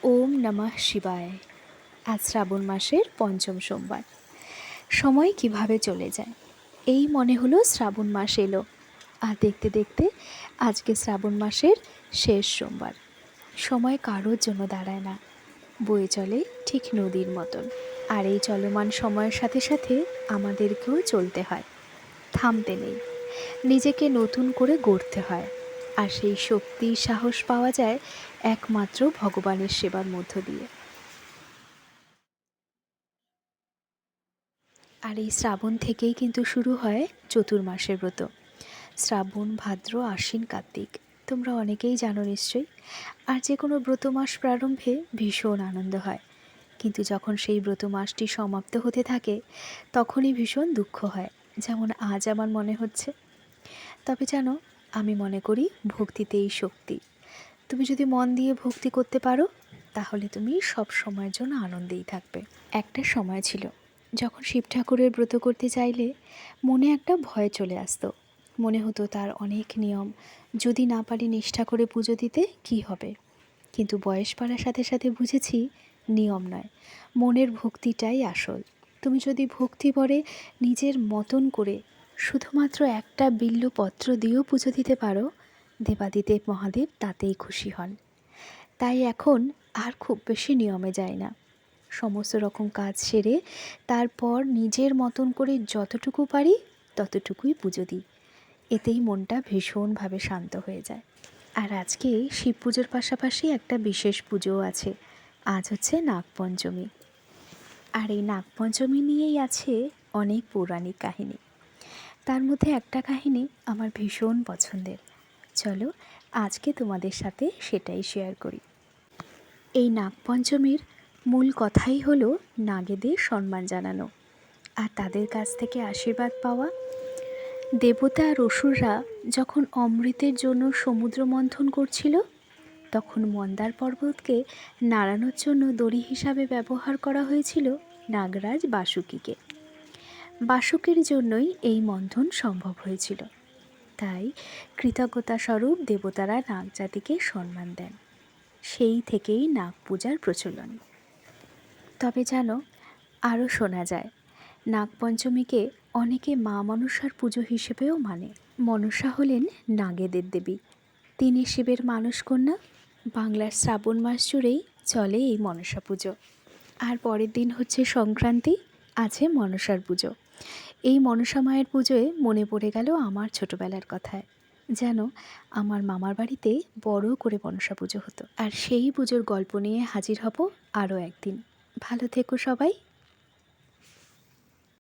ওম নমঃ শিবায়। আজ শ্রাবণ মাসের পঞ্চম সোমবার। সময় কিভাবে চলে যায়, এই মনে হলো শ্রাবণ মাস এলো, আর দেখতে দেখতে আজকে শ্রাবণ মাসের শেষ সোমবার। সময় কারোর জন্য দাঁড়ায় না, বয়ে চলে ঠিক নদীর মতন। আর এই চলমান সময়ের সাথে সাথে আমাদেরকেও চলতে হয়, থামতে নেই। নিজেকে নতুন করে গড়তে হয়, আর সেই শক্তি সাহস পাওয়া যায় একমাত্র ভগবানের সেবার মধ্য দিয়ে। আর এই শ্রাবণ থেকেই কিন্তু শুরু হয় চতুর্মাসের ব্রত। শ্রাবণ, ভাদ্র, আশ্বিন, কার্তিক, তোমরা অনেকেই জানো নিশ্চয়ই। আর যে কোনো ব্রত মাস প্রারম্ভে ভীষণ আনন্দ হয়, কিন্তু যখন সেই ব্রত মাসটি সমাপ্ত হতে থাকে তখনই ভীষণ দুঃখ হয়, যেমন আজ আমার মনে হচ্ছে। তবে জানো, আমি মনে করি ভক্তিতেই শক্তি। তুমি যদি মন দিয়ে ভক্তি করতে পারো তাহলে তুমি সব সময়ের জন্য আনন্দেই থাকবে। একটা সময় ছিল যখন শিব ঠাকুরের ব্রত করতে চাইলে মনে একটা ভয় চলে আসতো। মনে হতো তার অনেক নিয়ম, যদি না পারি নিষ্ঠা করে পুজো দিতে কী হবে। কিন্তু বয়স বাড়ার সাথে সাথে বুঝেছি, নিয়ম নয়, মনের ভক্তিটাই আসল। তুমি যদি ভক্তি ভরে নিজের মতন করে শুধুমাত্র একটা বিল্বপত্র দিয়েও পুজো দিতে পারো, দেবাদিদেব মহাদেব তাতেই খুশি হন। তাই এখন আর খুব বেশি নিয়মে যায় না, সমস্ত রকম কাজ সেরে তারপর নিজের মতন করে যতটুকু পারি ততটুকুই পুজো দিই। এতেই মনটা ভীষণভাবে শান্ত হয়ে যায়। আর আজকে শিব পুজোর পাশাপাশি একটা বিশেষ পুজোও আছে। আজ হচ্ছে নাগপঞ্চমী। আর এই নাগপঞ্চমী নিয়েই আছে অনেক পৌরাণিক কাহিনী। তার মধ্যে একটা কাহিনী আমার ভীষণ পছন্দের। চলো আজকে তোমাদের সাথে সেটাই শেয়ার করি। এই নাগপঞ্চমীর মূল কথাই হলো নাগেদের সম্মান জানানো আর তাদের কাছ থেকে আশীর্বাদ পাওয়া। দেবতা আর অসুররা যখন অমৃতের জন্য সমুদ্র মন্থন করছিল, তখন মন্দার পর্বতকে নাড়ানোর জন্য দড়ি হিসাবে ব্যবহার করা হয়েছিল নাগরাজ বাসুকীকে। বাসুকীর জন্যই এই মন্থন সম্ভব হয়েছিল। তাই কৃতজ্ঞতা স্বরূপ দেবতারা নাগজাতিকে সম্মান দেন। সেই থেকেই নাগ পূজার প্রচলন। তবে জানো, আরও শোনা যায় নাগপঞ্চমীকে অনেকে মা মনসার পুজো হিসেবেও মানে। মনসা হলেন নাগেদের দেবী, তিনি শিবের মানসকন্যা। বাংলার শ্রাবণ মাস জুড়েই চলে এই মনসা পুজো। আর পরের দিন হচ্ছে সংক্রান্তি, আছে মনসার পুজো। এই মনসা মায়ের পুজোয় মনে পড়ে গেল আমার ছোটোবেলার কথায়। যেন আমার মামার বাড়িতে বড় করে মনসা পুজো হতো। আর সেই পুজোর গল্প নিয়ে হাজির হব আরও একদিন। ভালো থেকো সবাই।